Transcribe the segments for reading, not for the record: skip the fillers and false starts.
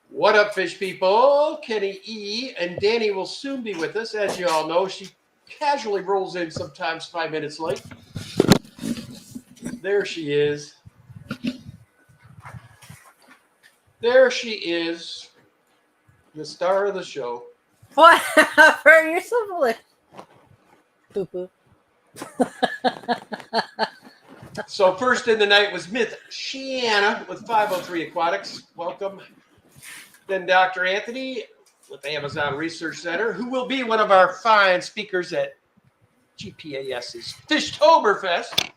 What up, fish people? Kenny E. and Danny will soon be with us. As you all know, she casually rolls in sometimes 5 minutes late. There she is. There she is, the star of the show. Whatever. You're so foolish. Boo boo. So first in the night was Miss Shiana with 503 Aquatics. Welcome. Then Dr. Anthony with the Amazon Research Center, who will be one of our fine speakers at GPAS's Fishtoberfest.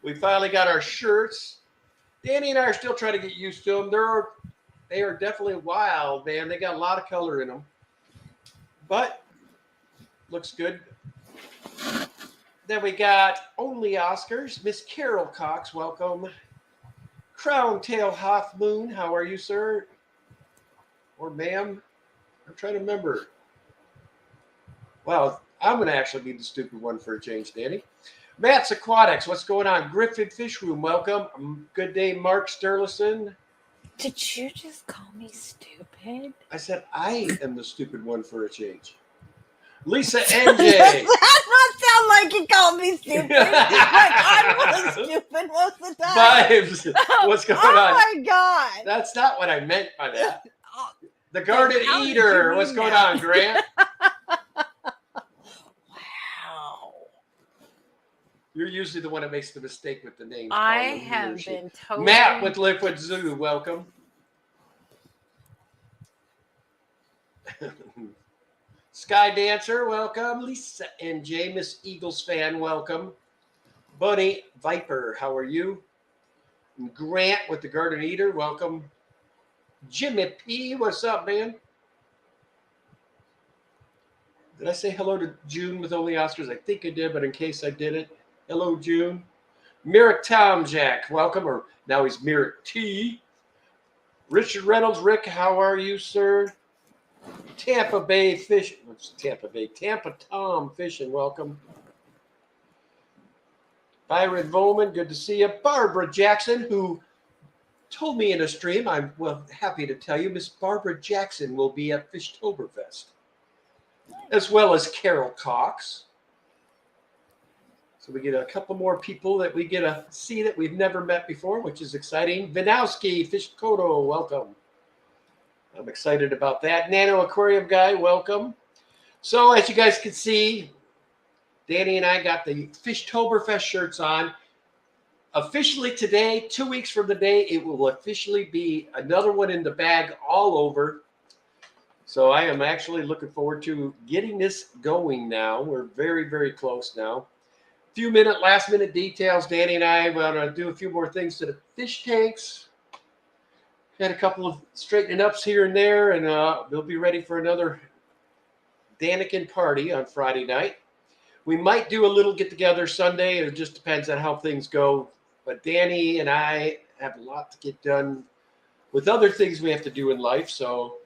We finally got our shirts. Danny and I are still trying to get used to them. They are definitely wild, man. They got a lot of color in them. But looks good. Then we got Only Oscars. Miss Carol Cox, welcome. Crown Tail Half Moon, how are you, sir? Or ma'am? I'm trying to remember. Well, I'm going to actually be the stupid one for a change, Danny. Matt's Aquatics, what's going on? Griffin Fish Room, welcome. Good day, Mark Sterlison. Did you just call me stupid? I said I am the stupid one for a change. Lisa NJ. That not sound like you called me stupid. Like I'm really stupid most of the time. Vibes. What's going on? Oh my god. That's not what I meant by that. Oh, The Garden How did you Eater. mean What's going that? on, Grant? wow. You're usually the one that makes the mistake with the name. I have been totally. Matt with Liquid Zoo, welcome. Sky Dancer, welcome. Lisa NJ, Miss Eagles fan, welcome. Bunny Viper, how are you? And Grant with the Garden Eater, welcome. Jimmy P, what's up, man? Did I say hello to June with Only Oscars? I think I did, but in case I didn't, hello, June. Merrick Tom Jack, welcome. Or now he's Merrick T. Richard Reynolds, Rick, how are you, sir? Tampa Bay Fish. What's Tampa Bay? Tampa Tom Fishing, welcome. Byron Volman, good to see you. Barbara Jackson, who told me in a stream, I'm happy to tell you, Miss Barbara Jackson will be at Fishtoberfest, as well as Carol Cox. So we get a couple more people that we get to see that we've never met before, which is exciting. Vinowski, Fish Koto, welcome. I'm excited about that. Nano Aquarium guy, welcome. So as you guys can see, Danny and I got the Fishtoberfest shirts on. Officially today, 2 weeks from the day, it will officially be another one in the bag all over. So I am actually looking forward to getting this going now. We're very, very close now. Last minute details. Danny and I want to do a few more things to the fish tanks. Had a couple of straightening ups here and there, and we'll be ready for another Daniken party on Friday night. We might do a little get-together Sunday. It just depends on how things go. But Danny and I have a lot to get done with other things we have to do in life, so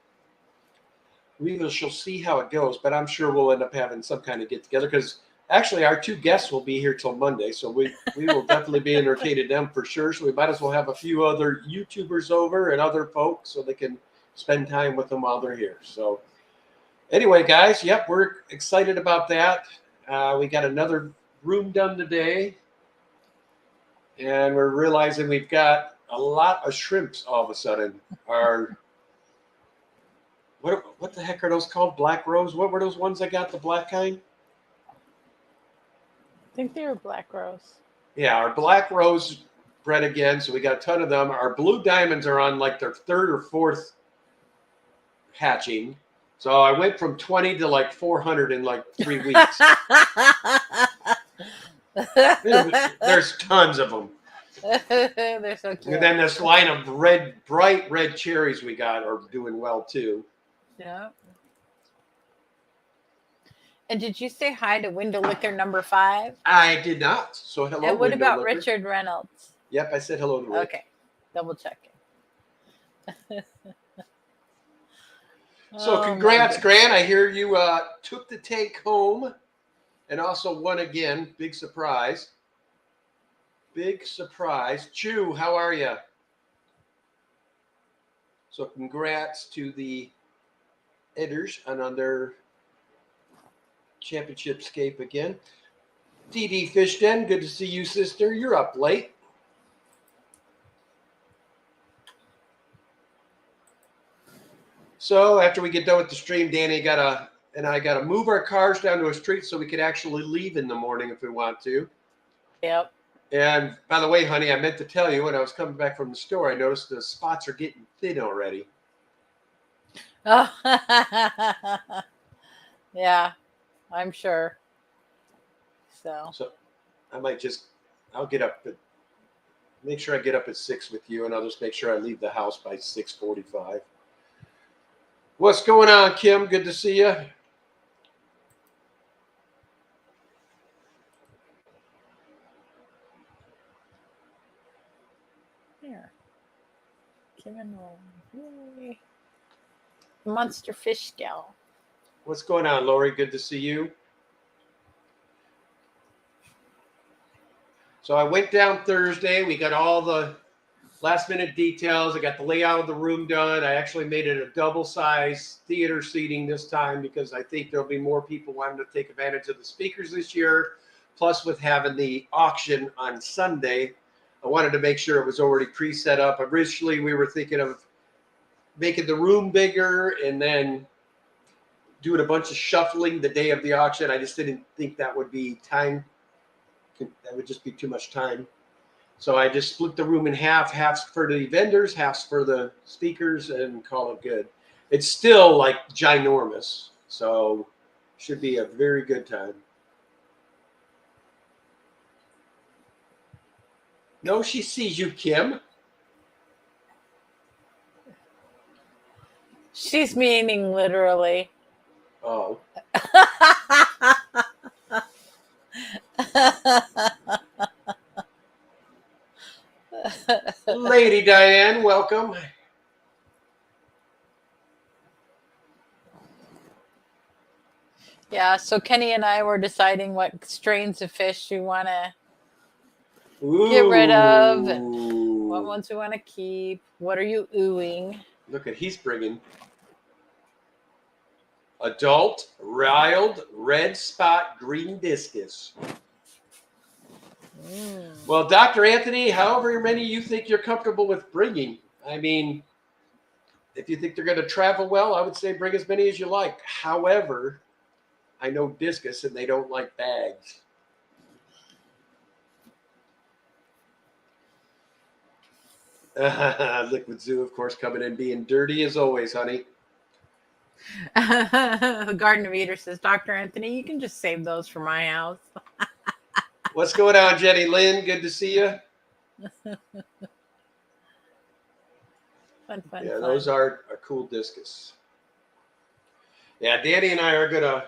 we shall see how it goes. But I'm sure we'll end up having some kind of get-together because actually our two guests will be here till Monday, so we will definitely be entertaining them for sure. So we might as well have a few other YouTubers over and other folks so they can spend time with them while they're here. So anyway, guys, yep, we're excited about that. We got another room done today, and we're realizing we've got a lot of shrimps all of a sudden. What the heck are those called? Black rose? What were those ones I got, the black kind? I think they were black rose. Yeah, our black rose bred again, so we got a ton of them. Our blue diamonds are on like their third or fourth hatching. So I went from 20 to like 400 in like 3 weeks. There's tons of them. They're so cute. And then this line of bright red cherries we got are doing well too. Yeah. And did you say hi to Window Licker number 5? I did not. So hello. And what Window about Licker. Richard Reynolds? Yep, I said hello to Rick. Okay. Double checking. So congrats, Grant. I hear you took the take home and also won again. Big surprise. Big surprise. Chew, how are you? So congrats to the Edders on their championship scape again. DD Fish Den, good to see you, sister. You're up late. So after we get done with the stream, Danny and I got to move our cars down to a street so we could actually leave in the morning if we want to. Yep. And by the way, honey, I meant to tell you when I was coming back from the store, I noticed the spots are getting thin already. Oh, yeah, I'm sure. So I might I'll get up make sure I get up at 6 with you, and I'll just make sure I leave the house by 6:45. What's going on, Kim? Good to see you. here, Kim and Lori. Monster Fish Gal. What's going on, Lori? Good to see you. So I went down Thursday. We got all the last minute details. I got the layout of the room done. I actually made it a double size theater seating this time because I think there'll be more people wanting to take advantage of the speakers this year. Plus, with having the auction on Sunday, I wanted to make sure it was already pre-set up. Originally, we were thinking of making the room bigger and then doing a bunch of shuffling the day of the auction. I just didn't think that would be time. That would just be too much time. So I just split the room in half for the vendors, half for the speakers, and call it good. It's still like ginormous, so should be a very good time. No, she sees you, Kim. She's meaning literally. Oh. Lady Diane, welcome. Yeah, so Kenny and I were deciding what strains of fish we want to get rid of and what ones we want to keep. What are you oohing? Look at he's bringing adult riled red spot green discus. Well, Dr. Anthony, however many you think you're comfortable with bringing. I mean, if you think they're going to travel well, I would say bring as many as you like. However, I know discus and they don't like bags. Liquid Zoo, of course, coming in being dirty as always, honey. The Garden of Eater says, Dr. Anthony, you can just save those for my house. What's going on, Jenny Lynn? Good to see you. Fun. Those are a cool discus. Yeah, Danny and I are gonna.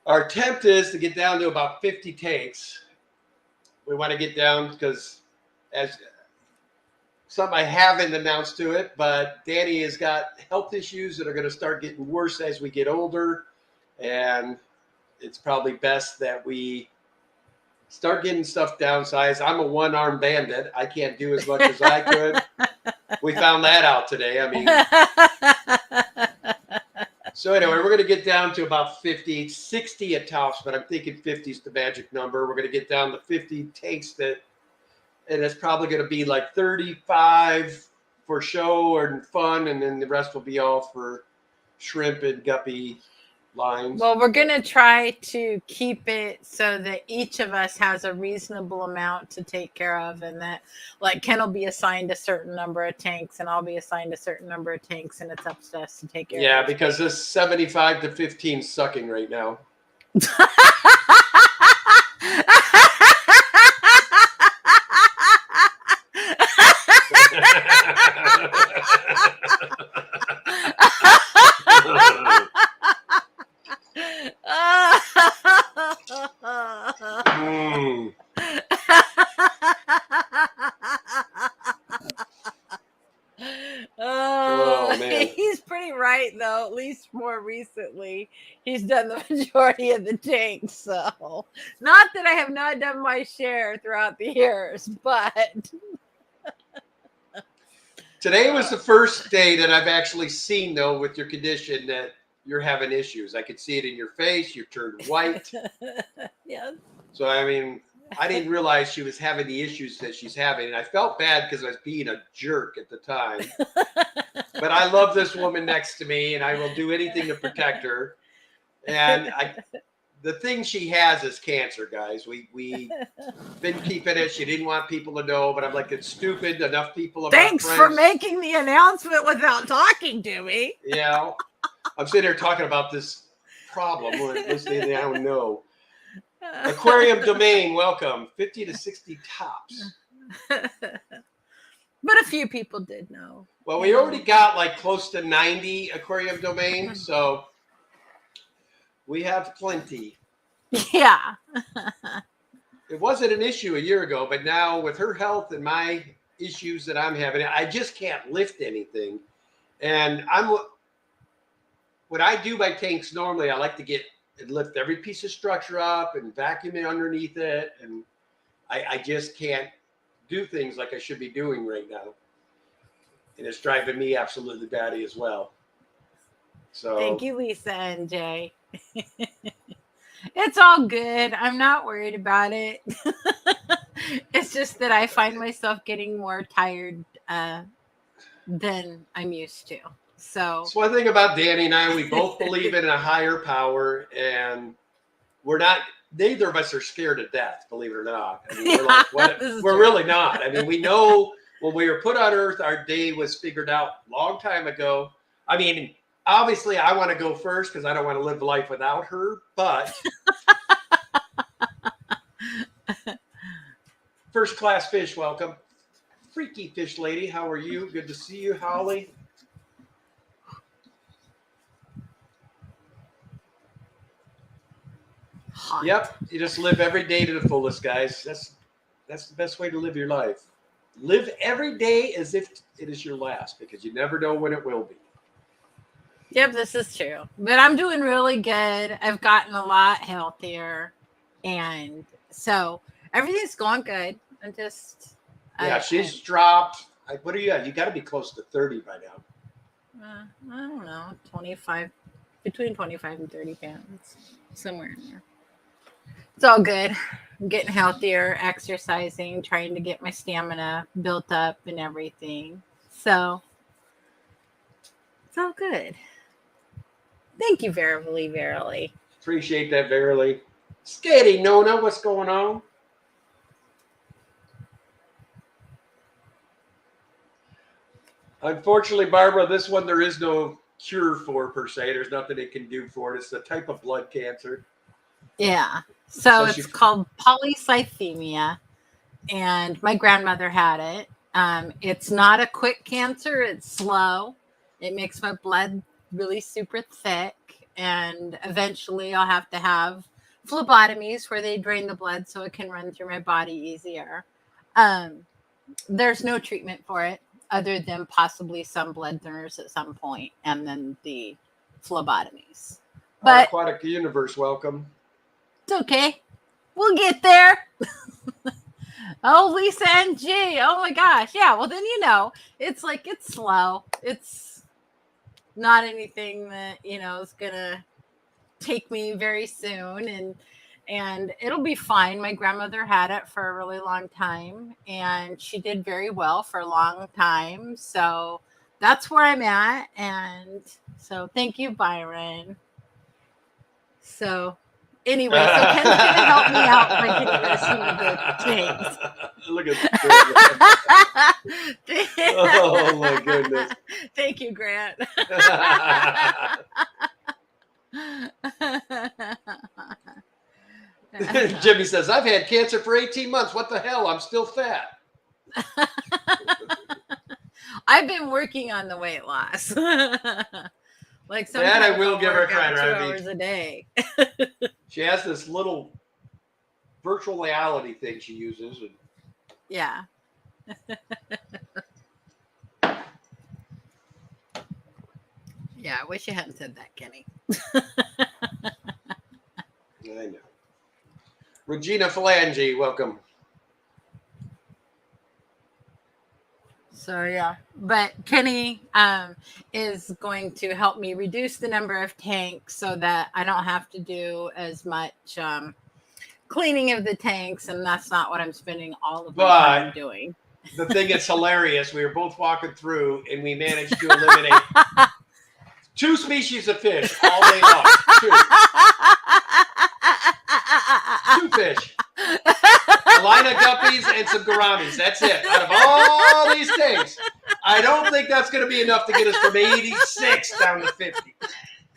Our attempt is to get down to about 50 takes. We want to get down because, as something I haven't announced to it, but Danny has got health issues that are going to start getting worse as we get older, and it's probably best that we start getting stuff downsized. I'm a one-armed bandit. I can't do as much as I could. We found that out today. I mean, so anyway, we're going to get down to about 50, 60 at tops, but I'm thinking 50 is the magic number. We're going to get down to 50 takes and it's probably going to be like 35 for show or fun, and then the rest will be all for shrimp and guppy lines. Well, we're going to try to keep it so that each of us has a reasonable amount to take care of, and that like Ken will be assigned a certain number of tanks and I'll be assigned a certain number of tanks, and it's up to us to take care of it. Yeah, because this 75 to 15 is sucking right now. Oh, man. He's pretty right, though. At least more recently, he's done the majority of the tanks. So, not that I have not done my share throughout the years, but Today was the first day that I've actually seen, though, with your condition that you're having issues. I could see it in your face. You turned white. Yes. So, I mean, I didn't realize she was having the issues that she's having. And I felt bad because I was being a jerk at the time. But I love this woman next to me, and I will do anything to protect her. And the thing she has is cancer, guys. We been keeping it. She didn't want people to know, but I'm like, it's stupid. Enough people. Thanks for making the announcement without talking to me. Yeah, I'm sitting here talking about this problem. Listening, I don't know. Aquarium domain, welcome. 50 to 60 tops. But a few people did know. Well, we already got like close to 90 aquarium domains, so we have plenty. Yeah. It wasn't an issue a year ago, but now with her health and my issues that I'm having, I just can't lift anything. And when I do my tanks normally, I like to lift every piece of structure up and vacuum it underneath it. And I just can't do things like I should be doing right now. And it's driving me absolutely batty as well. So thank you, Lisa and Jay. It's all good. I'm not worried about it. It's just that I find myself getting more tired than I'm used to. So it's one thing about Danny and I, we both believe in a higher power, and neither of us are scared to death, believe it or not. I mean, we're like, we're really not. I mean, we know when we were put on Earth, our day was figured out a long time ago. I mean, obviously, I want to go first because I don't want to live life without her. But first class fish, welcome. Freaky fish lady, how are you? Good to see you, Holly. hot. Yep, you just live every day to the fullest, guys. That's the best way to live your life. Live every day as if it is your last, because you never know when it will be. Yep, this is true. But I'm doing really good. I've gotten a lot healthier. And so everything's going good. I'm just... Yeah, she's dropped. What are you at? You got to be close to 30 by now. I don't know, 25, between 25 and 30 pounds, somewhere in there. It's all good. I'm getting healthier, exercising, trying to get my stamina built up and everything. So it's all good. Thank you, verily, verily. Appreciate that, verily. Skitty Nona, what's going on? Unfortunately, Barbara, this one there is no cure for per se. There's nothing it can do for it. It's a type of blood cancer. Yeah. So it's called polycythemia, and my grandmother had it. It's not a quick cancer. It's slow. It makes my blood really super thick, and eventually I'll have to have phlebotomies where they drain the blood so it can run through my body easier. There's no treatment for it other than possibly some blood thinners at some point, and then the phlebotomies. But Aquatic Universe, welcome. it's okay. We'll get there. Oh, Lisa and G. Oh my gosh. Yeah. Well, then, it's like, it's slow. It's not anything that, is going to take me very soon. And it'll be fine. My grandmother had it for a really long time, and she did very well for a long time. So that's where I'm at. And so thank you, Byron. So anyway, so Ken's going to help me out by getting rid of some of the things. Look at that. Oh, my goodness. Thank you, Grant. Jimmy says, I've had cancer for 18 months. What the hell? I'm still fat. I've been working on the weight loss. Like sometimes that I will I'll give her work out credit. 2 hours a day. She has this little virtual reality thing she uses. And yeah. Yeah, I wish you hadn't said that, Kenny. I know. Regina Phalange, welcome. So yeah, but Kenny is going to help me reduce the number of tanks so that I don't have to do as much cleaning of the tanks, and that's not what I'm spending all of my time doing. The thing that's hilarious, we were both walking through and we managed to eliminate 2 species of fish all day long. 2 fish. A line of guppies and some gouramis. That's it. Out of all these things, I don't think that's going to be enough to get us from 86 down to 50.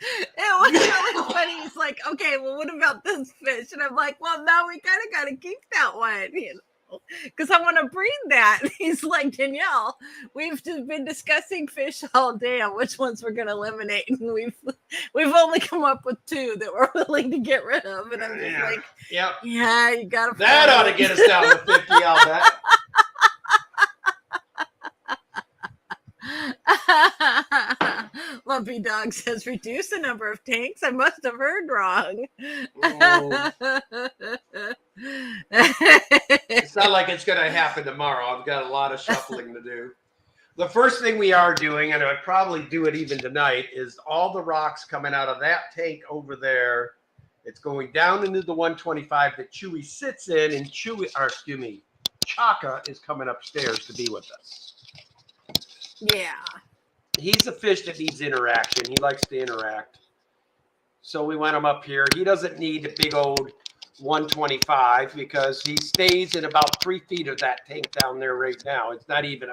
It was really funny. He's like, okay, well, what about this fish? And I'm like, well, no, we kind of got to keep that one, because I want to breed that. He's like, Danielle, we've just been discussing fish all day on which ones we're going to eliminate, and we've only come up with 2 that we're willing to get rid of. And I'm just like, yep. Yeah, you got to. That ought to get us down to 50, I'll bet. Lumpy Dog says, reduce the number of tanks. I must have heard wrong. Oh. It's not like it's going to happen tomorrow. I've got a lot of shuffling to do. The first thing we are doing, and I'd probably do it even tonight, is all the rocks coming out of that tank over there. It's going down into the 125 that Chewy sits in, and Chaka is coming upstairs to be with us. Yeah. He's a fish that needs interaction. He likes to interact. So we want him up here. He doesn't need a big old 125 because he stays in about 3 feet of that tank down there right now. It's not even,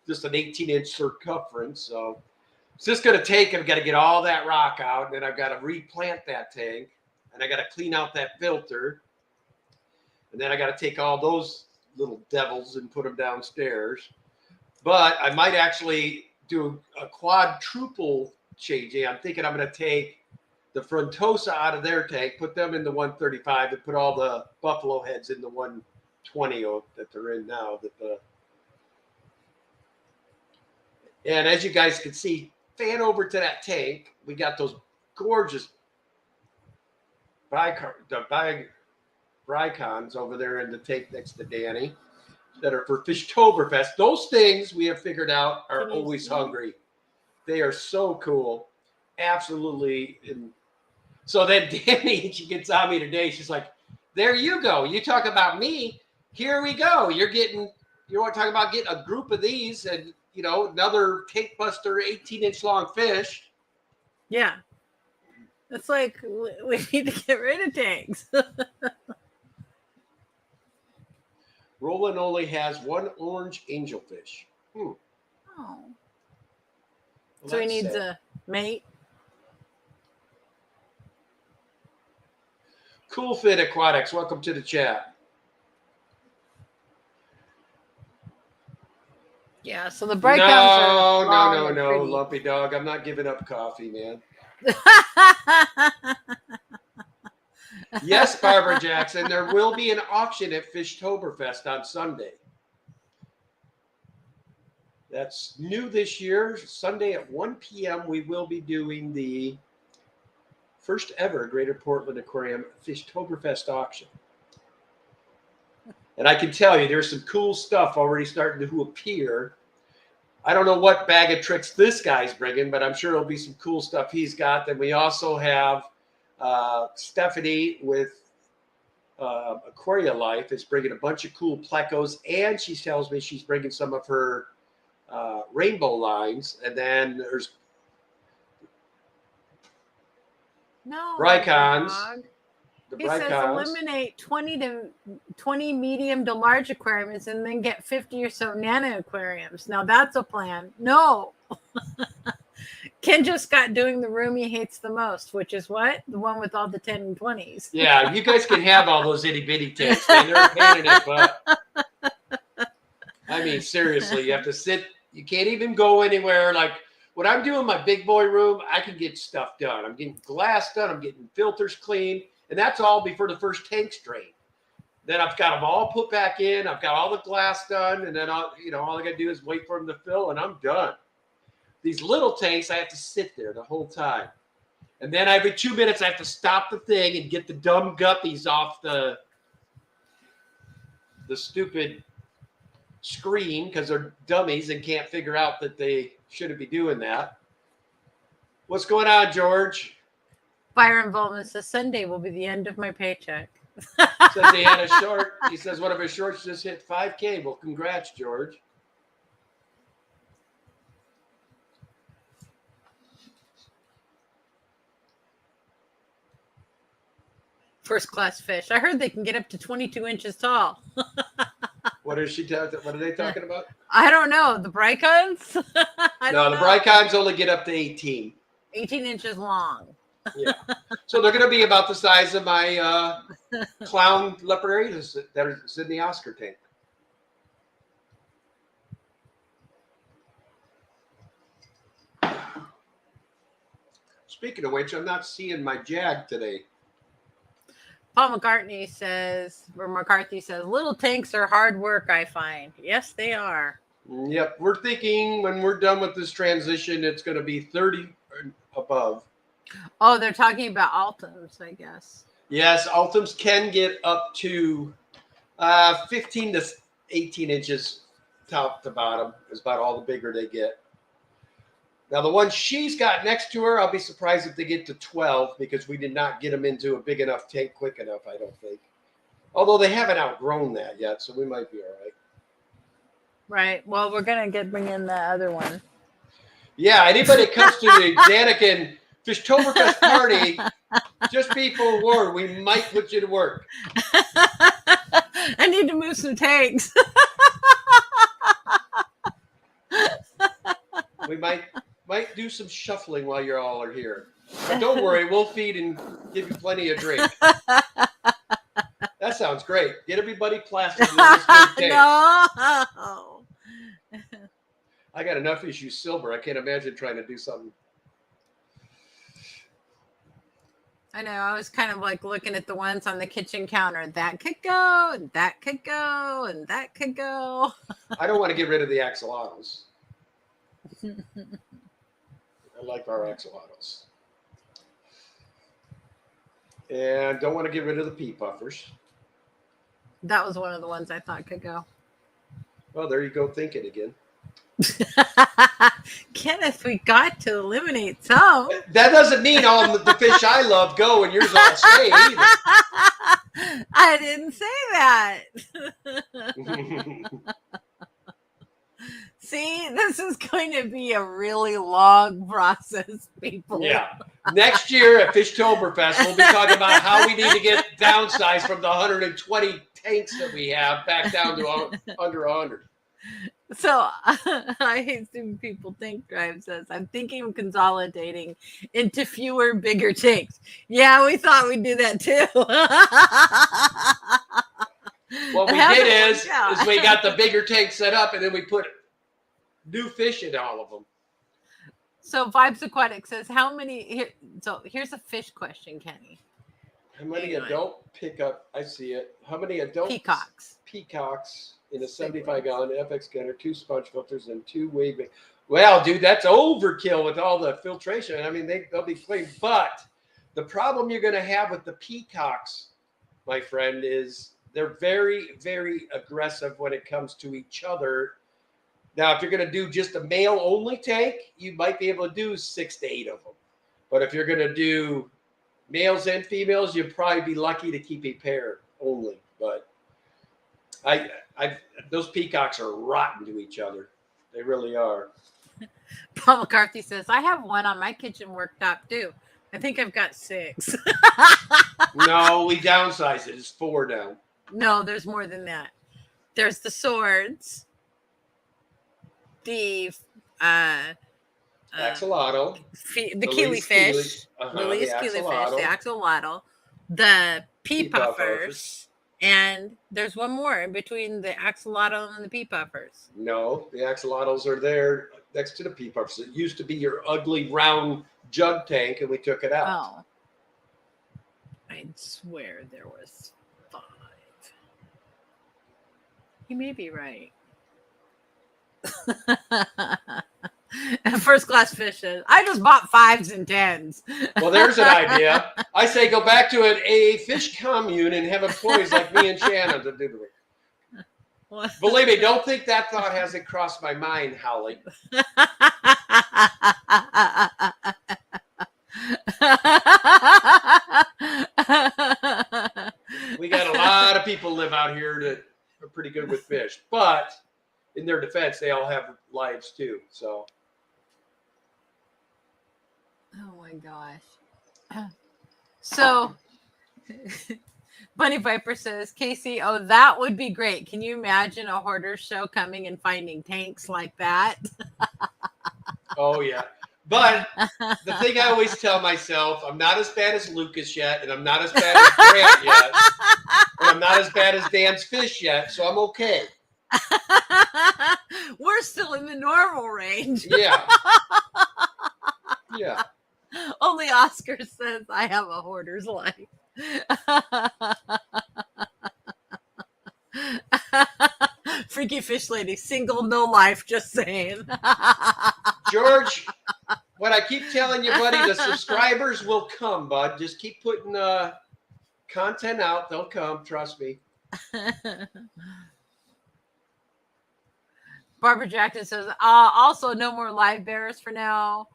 just an 18-inch circumference. So it's just going to take, I've got to get all that rock out, and then I've got to replant that tank, and I got to clean out that filter, and then I got to take all those little devils and put them downstairs. But I might actually do a quadruple changing. I'm thinking I'm going to take the Frontosa out of their tank, put them in the 135, and put all the buffalo heads in the 120 that they're in now. And as you guys can see, fan over to that tank, we got those gorgeous Bricons over there in the tank next to Danny that are for Fishtoberfest. Those things we have figured out are always hungry. They are so cool. Absolutely. And so then Danny, she gets on me today. She's like, there you go. You talk about me. Here we go. You want to talk about getting a group of these and, another tank buster, 18-inch long fish. Yeah. It's like, we need to get rid of tanks. Roland only has 1 orange angelfish. Oh. Well, so he needs a mate. Cool Fit Aquatics, welcome to the chat. Yeah, so the breakdowns are No, Lumpy Dog. I'm not giving up coffee, man. Yes, Barbara Jackson, there will be an auction at Fishtoberfest on Sunday. That's new this year. Sunday at 1 p.m. we will be doing the first ever Greater Portland Aquarium Fishtoberfest auction. And I can tell you there's some cool stuff already starting to appear. I don't know what bag of tricks this guy's bringing, but I'm sure it'll be some cool stuff he's got. Then we also have Stephanie with Aquaria Life is bringing a bunch of cool plecos, and she tells me she's bringing some of her rainbow lines. And then there's Bricons. He says eliminate 20 medium to large aquariums and then get 50 or so nano aquariums. Now that's a plan. No. Ken just got doing the room he hates the most, which is what? The one with all the 10 and 20s. Yeah, you guys can have all those itty bitty tanks, man. They're a pain in the butt. Seriously, you have to sit. You can't even go anywhere. Like when I'm doing my big boy room, I can get stuff done. I'm getting glass done. I'm getting filters cleaned. And that's all before the first tank's drained. Then I've got them all put back in. I've got all the glass done. And then, all I got to do is wait for them to fill, and I'm done. These little tanks, I have to sit there the whole time. And then every 2 minutes, I have to stop the thing and get the dumb guppies off the stupid scream because they're dummies and can't figure out that they shouldn't be doing that. What's going on, George? Byron Bowman says Sunday will be the end of my paycheck. Says he had a short. He says one of his shorts just hit 5K. Well, congrats, George. First class fish. I heard they can get up to 22 inches tall. What is she? What are they talking about? I don't know. The Brycons? No, the Brycons only get up to 18. 18 inches long. Yeah. So they're going to be about the size of my clown leopards that are in the Oscar tank. Speaking of which, I'm not seeing my Jag today. Paul McCarthy says, little tanks are hard work, I find. Yes, they are. Yep. We're thinking when we're done with this transition, it's going to be 30 or above. Oh, they're talking about Ultims, I guess. Yes, Ultims can get up to 15 to 18 inches top to bottom. Is about all the bigger they get. Now, the one she's got next to her, I'll be surprised if they get to 12 because we did not get them into a big enough tank quick enough, I don't think. Although they haven't outgrown that yet, so we might be all right. Right. Well, we're going to bring in the other one. Yeah, anybody that comes to the Daniken Fishtoberfest party, just be forewarned, we might put you to work. I need to move some tanks. We might do some shuffling while you all are here. But don't worry, we'll feed and give you plenty of drink. That sounds great. Get everybody plastered in this good tank. No. I got enough issues silver. I can't imagine trying to do something. I know. I was kind of like looking at the ones on the kitchen counter. That could go, and that could go, and that could go. I don't want to get rid of the axolotls. I like our axolotls. And don't want to get rid of the pea puffers. That was one of the ones I thought could go. Well, there you go thinking again. Kenneth, we got to eliminate some. That doesn't mean all the fish I love go and yours all stay either. I didn't say that. See, this is going to be a really long process, people. Yeah. Next year at Fishtoberfest, we'll be talking about how we need to get downsized from the 120 tanks that we have back down to under 100. So I hate stupid people think Drive says, I'm thinking of consolidating into fewer, bigger tanks. Yeah, we thought we'd do that too. What we did is we got the bigger tank set up and then we put new fish in all of them. So Vibes Aquatic says, how many, here's a fish question, Kenny. How many adult pickup, I see it. How many adult peacocks in a 75-gallon FX gunner, 2 sponge filters, and 2 wave. Well, dude, that's overkill with all the filtration. I mean, they'll be clean. But the problem you're going to have with the peacocks, my friend, is they're very, very aggressive when it comes to each other. Now, if you're going to do just a male-only tank, you might be able to do 6 to 8 of them. But if you're going to do males and females, you'd probably be lucky to keep a pair only. But those peacocks are rotten to each other. They really are. Paul McCarthy says, I have one on my kitchen worktop too. I think I've got 6. No, we downsized it. It's 4 down. No, there's more than that. There's the swords, the axolotl, the killifish, Lily's killifish, the axolotl, the pea puffers. And there's one more in between the axolotl and the pea puffers. No, the axolotls are there next to the pea puffers. It used to be your ugly round jug tank, and we took it out. Oh. I'd swear there was 5. You may be right. First class fishes. I just bought 5s and 10s. Well, there's an idea. I say go back to a fish commune and have employees like me and Shannon to do it. Believe me, don't think that thought hasn't crossed my mind, Holly. We got a lot of people live out here that are pretty good with fish, but in their defense, they all have lives too. So, oh my gosh. So, Bunny Viper says, Casey, oh, that would be great. Can you imagine a hoarder show coming and finding tanks like that? oh yeah. But the thing I always tell myself, I'm not as bad as Lucas yet, and I'm not as bad as Grant yet, and I'm not as bad as Dan's fish yet, so I'm okay. We're still in the normal range. Yeah. Yeah. Only Oscar says I have a hoarder's life. Freaky Fish Lady, single, no life, just saying. George, what I keep telling you, buddy, the subscribers will come, bud. Just keep putting content out. They'll come. Trust me. Barbara Jackson says, also no more live bears for now.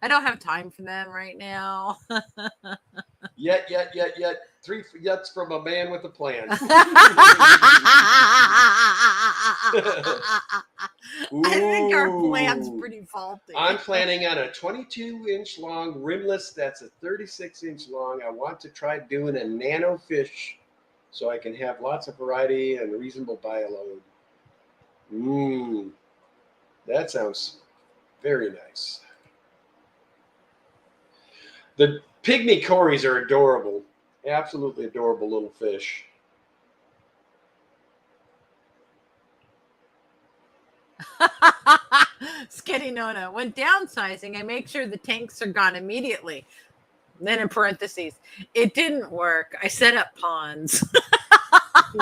I don't have time for them right now. Yet. 3 yets from a man with a plan. I think our plan's pretty faulty. I'm planning on a 22-inch long rimless. That's a 36-inch long. I want to try doing a nano fish so I can have lots of variety and reasonable bioload. That sounds very nice. The pygmy cories are adorable. Absolutely adorable little fish. Sketty Nona, when downsizing, I make sure the tanks are gone immediately. Then in parentheses, it didn't work. I set up ponds.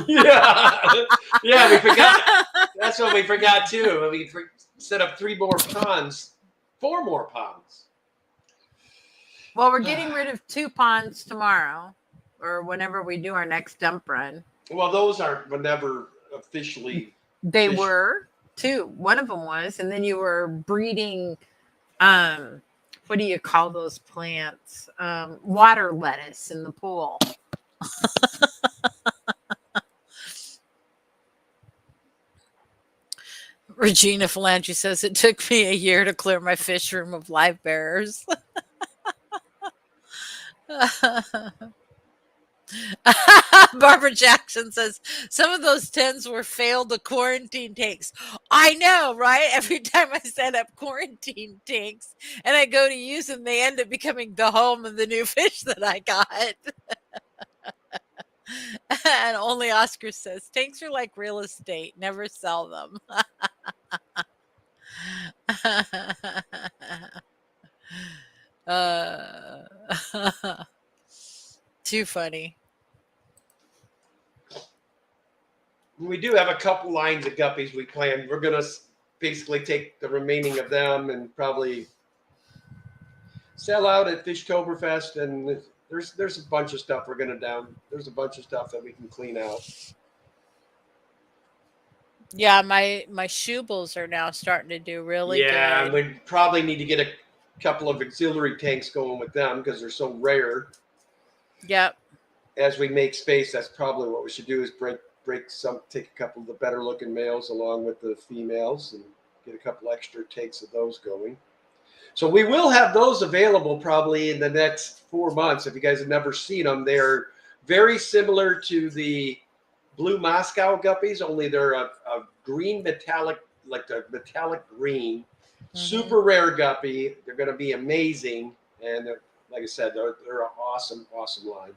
Yeah, we forgot. That's what we forgot too. We set up 4 more ponds. Well, we're getting rid of 2 ponds tomorrow, or whenever we do our next dump run. Well, those aren't never officially. They were 2. One of them was, and then you were breeding. What do you call those plants? Water lettuce in the pool. Regina Phalange says it took me a year to clear my fish room of live bearers. Barbara Jackson says some of those tents were failed quarantine tanks. I know, right? Every time I set up quarantine tanks and I go to use them, they end up becoming the home of the new fish that I got. And only Oscar says tanks are like real estate, never sell them. Too funny. We do have a couple lines of guppies we plan. We're going to basically take the remaining of them and probably sell out at Fishtoberfest. And there's a bunch of stuff we're going to down. There's a bunch of stuff that we can clean out. Yeah, my Schubels are now starting to do really good. Yeah, and we probably need to get a couple of auxiliary tanks going with them because they're so rare. Yep. As we make space, that's probably what we should do is take a couple of the better looking males along with the females and get a couple extra takes of those going. So we will have those available probably in the next 4 months. If you guys have never seen them, they're very similar to the blue Moscow guppies, only they're a green metallic, like a metallic green, super rare guppy. They're going to be amazing. And like I said, they're an awesome, awesome line.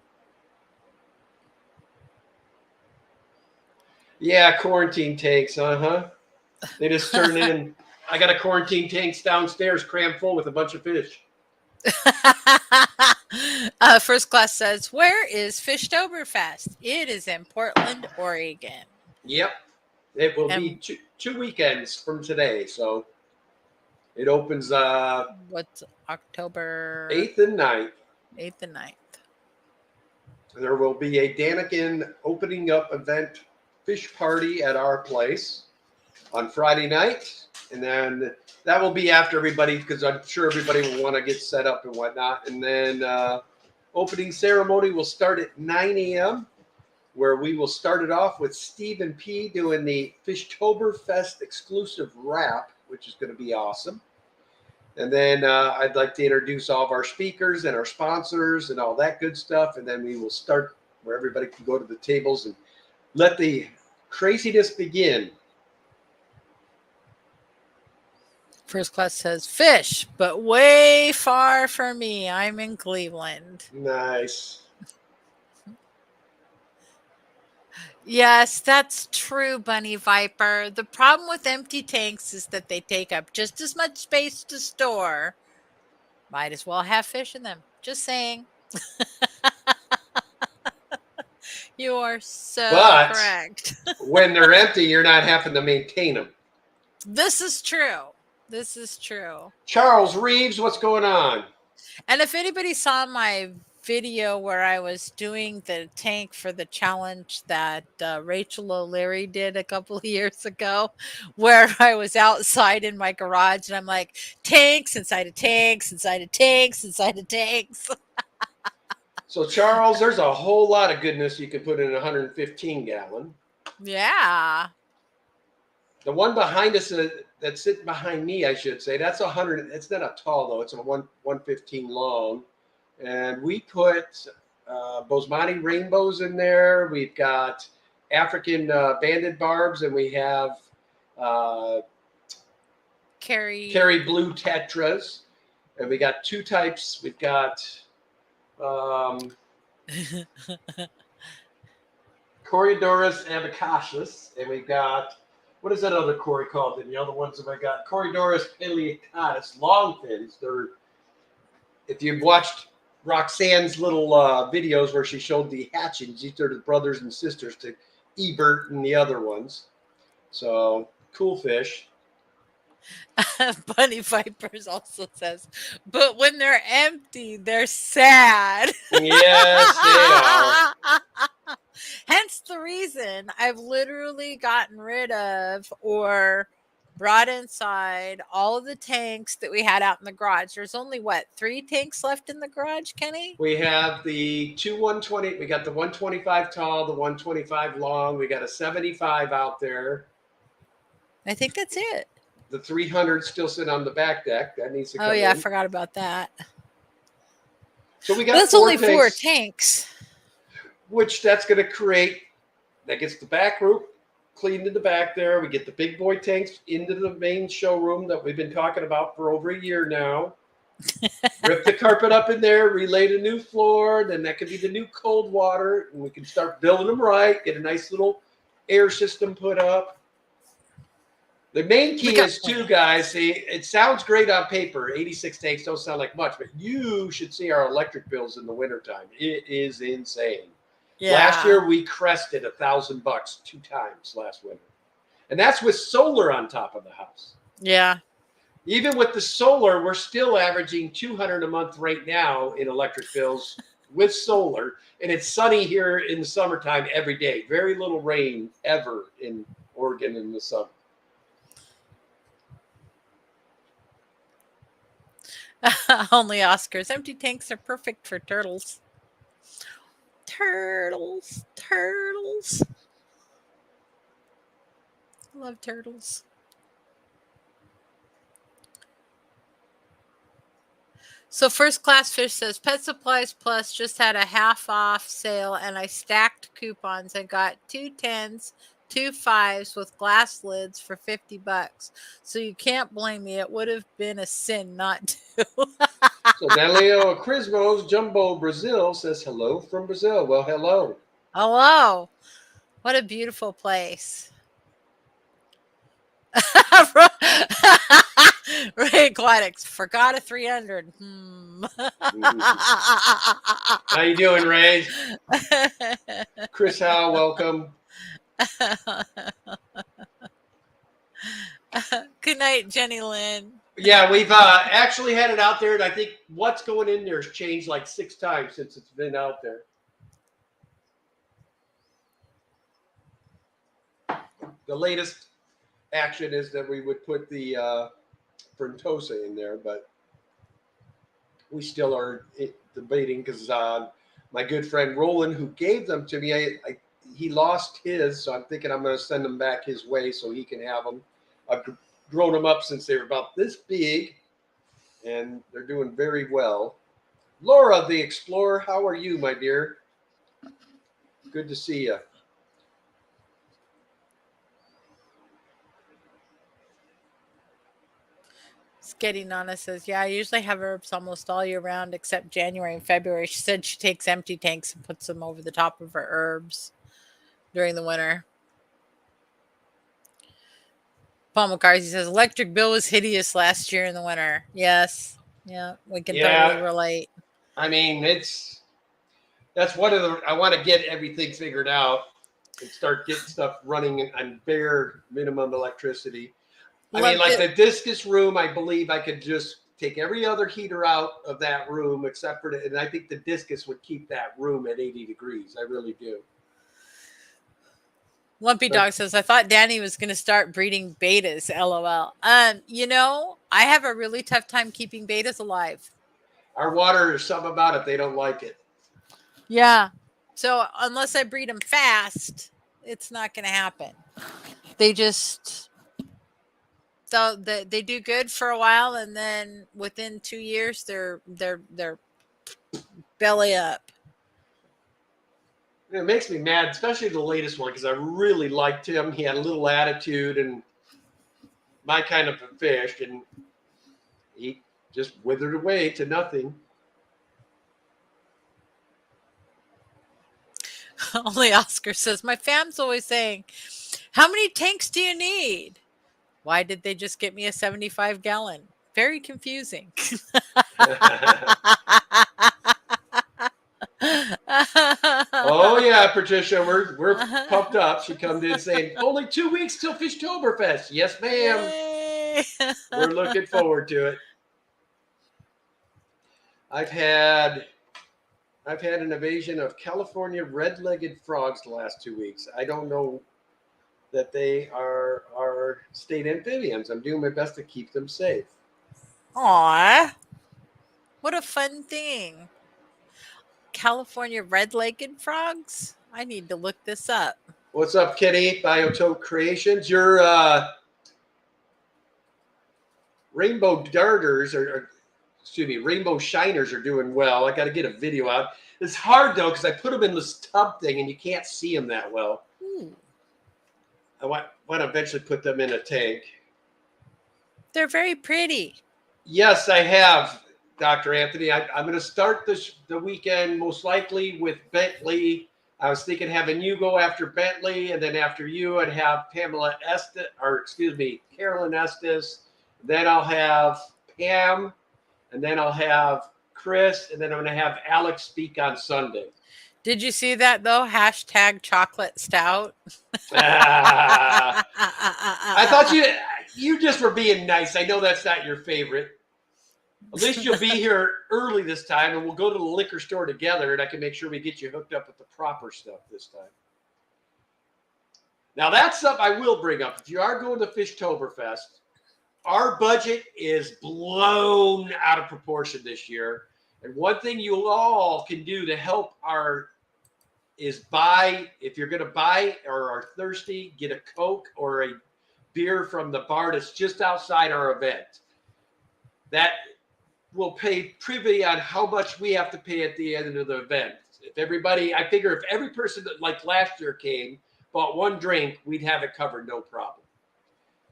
Yeah, quarantine tanks, They just turn in. I got a quarantine tanks downstairs crammed full with a bunch of fish. First Class says, where is Fishtoberfest? It is in Portland, Oregon. Yep. It will be two weekends from today. So it opens what's October 8th and 9th. 8th and 9th. There will be a Daniken opening up event fish party at our place on Friday night. And then that will be after everybody, because I'm sure everybody will want to get set up and whatnot. And then opening ceremony will start at 9 a.m., where we will start it off with Stephen P. doing the Fishtoberfest exclusive wrap, which is going to be awesome. And then I'd like to introduce all of our speakers and our sponsors and all that good stuff. And then we will start where everybody can go to the tables and let the craziness begin. First Class says fish, but way far from me. I'm in Cleveland. Nice. Yes, that's true, Bunny Viper. The problem with empty tanks is that they take up just as much space to store. Might as well have fish in them. Just saying. You are so But correct. when they're empty, you're not having to maintain them. This is true. This is true. Charles Reeves, what's going on? And if anybody saw my video where I was doing the tank for the challenge that Rachel O'Leary did a couple of years ago, where I was outside in my garage and I'm like, tanks inside of tanks, inside of tanks, inside of tanks. So, Charles, there's a whole lot of goodness you can put in a 115 gallon. Yeah. The one behind us that's sitting behind me, I should say, that's 100. It's not a tall, though. It's a 115 long. And we put Bosemani rainbows in there. We've got African banded barbs, and we have Carrie blue tetras. And we got two types. We've got Coriodoris abacasius, and we've got, what is that other Cory called? And the other ones that I got, Coriodoris paleocatus, long fins. They're, if you've watched Roxanne's little videos where she showed the hatchings, these are the brothers and sisters to Ebert and the other ones. So cool fish. Bunny Vipers also says, but when they're empty, they're sad. Yes, they are. Hence the reason I've literally gotten rid of or brought inside all of the tanks that we had out in the garage. There's only, what, 3 tanks left in the garage, Kenny? We have the two 120. We got the 125 tall, the 125 long. We got a 75 out there. I think that's it. The 300 still sitting on the back deck. That needs to come I in. forgot about that. So we got That's only 4 tanks. Which that's going to create, that gets the back roof cleaned in the back there. We get the big boy tanks into the main showroom that we've been talking about for over a year now. Rip the carpet up in there, relay a new floor, then that could be the new cold water, and we can start building them right, get a nice little air system put up. The main key is, too, guys, see, it sounds great on paper. 86 tanks don't sound like much, but you should see our electric bills in the wintertime. It is insane. Yeah. Last year, we crested $1,000 2 times last winter. And that's with solar on top of the house. Yeah. Even with the solar, we're still averaging $200 a month right now in electric bills with solar. And it's sunny here in the summertime every day. Very little rain ever in Oregon in the summer. Only Oscars. Empty tanks are perfect for turtles. Turtles. Love turtles. So First Class Fish says Pet Supplies Plus just had a half off sale and I stacked coupons and got 2 10s, 2 5s with glass lids for $50. So you can't blame me. It would have been a sin not to. So Delio Crismos Jumbo Brazil says hello from Brazil. Well, hello. Hello. What a beautiful place. Ray Aquatics forgot a 300. How you doing, Ray? Chris Howe, welcome. Good night, Jenny Lynn. Yeah, we've actually had it out there, and I think what's going in there has changed like 6 times since it's been out there. the latest action is that we would put the Frontosa in there, but we still are debating because my good friend Roland, who gave them to me, he lost his, so I'm thinking I'm going to send them back his way so he can have them. I've grown them up since they were about this big, and they're doing very well. Laura, the Explorer, how are you, my dear? Good to see you. Sketty Nana says, yeah, I usually have herbs almost all year round except January and February. She said she takes empty tanks and puts them over the top of her herbs during the winter. Paul McCarthy says, electric bill was hideous last year in the winter. Yes. Yeah, we can totally relate. I mean, that's one of the, I want to get everything figured out and start getting stuff running on bare minimum electricity. I mean, like the discus room, I believe I could just take every other heater out of that room except for and I think the discus would keep that room at 80 degrees. I really do. Lumpy Dog says, I thought Danny was going to start breeding betas, LOL. You know, I have a really tough time keeping betas alive. Our water, there's something about it. They don't like it. Yeah. So unless I breed them fast, it's not going to happen. They just, so they do good for a while. And then within 2 years, they're belly up. It makes me mad, especially the latest one, because I really liked him. He had a little attitude and my kind of a fish, and he just withered away to nothing. Only Oscar says, my fam's always saying, how many tanks do you need? Why did they just get me a 75-gallon? Very confusing. Oh yeah, Patricia, we're pumped up. She come in saying only 2 weeks till Fishtoberfest. Yes, ma'am. We're looking forward to it. I've had an invasion of California red-legged frogs the last 2 weeks. I don't know that they are state amphibians. I'm doing my best to keep them safe. Aw, what a fun thing. California red-legged frogs? I need to look this up. What's up, Kitty? Biotope Creations. Your rainbow darters rainbow shiners are doing well. I got to get a video out. It's hard though because I put them in this tub thing and you can't see them that well. I want to eventually put them in a tank. They're very pretty. Yes, I have, Dr. Anthony. I'm going to start the weekend most likely with Bentley. I was thinking having you go after Bentley, and then after you, I'd have Carolyn Estes. Then I'll have Pam, and then I'll have Chris, and then I'm going to have Alex speak on Sunday. Did you see that though? # chocolate stout. I thought you just were being nice. I know that's not your favorite. At least you'll be here early this time, and we'll go to the liquor store together, and I can make sure we get you hooked up with the proper stuff this time. Now, that's something I will bring up. If you are going to Fishtoberfest, our budget is blown out of proportion this year. And one thing you all can do to help is buy, if you're going to buy or are thirsty, get a Coke or a beer from the bar that's just outside our event. That will pay privy on how much we have to pay at the end of the event. I figure if every person that like last year came, bought one drink, we'd have it covered, no problem.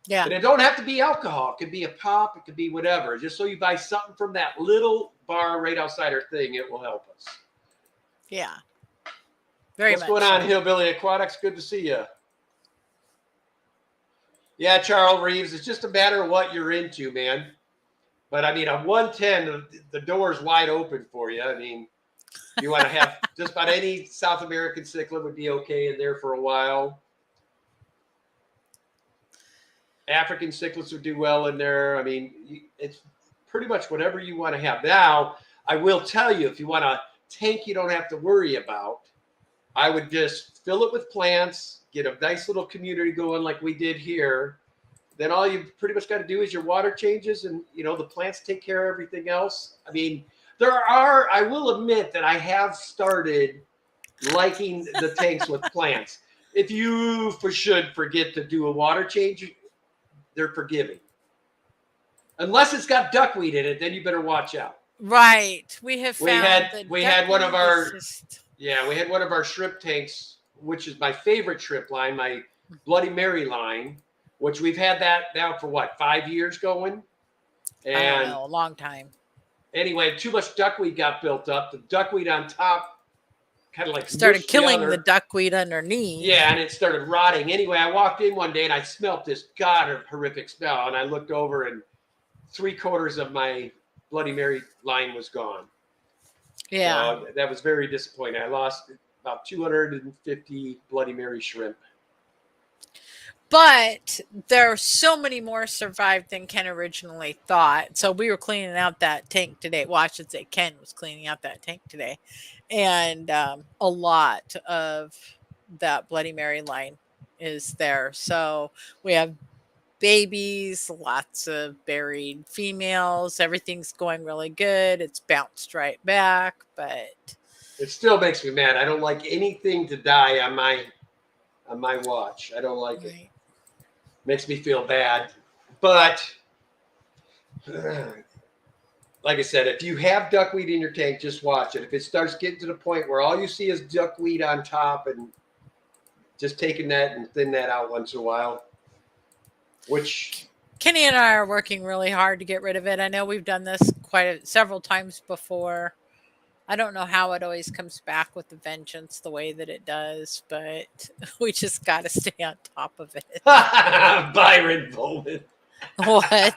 Yeah. And it don't have to be alcohol. It could be a pop. It could be whatever. Just so you buy something from that little bar right outside our thing, it will help us. Yeah. Very much. What's going on, Hillbilly Aquatics? Good to see you. Yeah, Charles Reeves. It's just a matter of what you're into, man. But, I mean, on 110, the door's wide open for you. I mean, you want to have just about any South American cichlid would be okay in there for a while. African cichlids would do well in there. I mean, it's pretty much whatever you want to have. Now, I will tell you, if you want a tank you don't have to worry about, I would just fill it with plants, get a nice little community going like we did here. Then all you pretty much got to do is your water changes, and the plants take care of everything else. I mean, I will admit that I have started liking the tanks with plants. If you should forget to do a water change, they're forgiving. Unless it's got duckweed in it, then you better watch out. Right. We have found we had one of our just... we had one of our shrimp tanks, which is my favorite shrimp line, my Bloody Mary line, which we've had that now for what, 5 years going? And I don't know, a long time. Anyway, too much duckweed got built up. The duckweed on top kind of like started killing the duckweed underneath. Yeah, and it started rotting. Anyway, I walked in one day and I smelled this horrific smell, and I looked over and 3/4 of my Bloody Mary line was gone. Yeah. So that was very disappointing. I lost about 250 Bloody Mary shrimp. But there are so many more survived than Ken originally thought. So we were cleaning out that tank today. Well, I should say Ken was cleaning out that tank today. And a lot of that Bloody Mary line is there. So we have babies, lots of buried females. Everything's going really good. It's bounced right back, but it still makes me mad. I don't like anything to die on my watch. I don't like it. Makes me feel bad. But like I said, if you have duckweed in your tank, just watch it. If it starts getting to the point where all you see is duckweed on top, and just taking that and thin that out once in a while. Which Kenny and I are working really hard to get rid of it. I know we've done this several times before. I don't know how it always comes back with the vengeance the way that it does, but we just got to stay on top of it. Byron Bowman. What?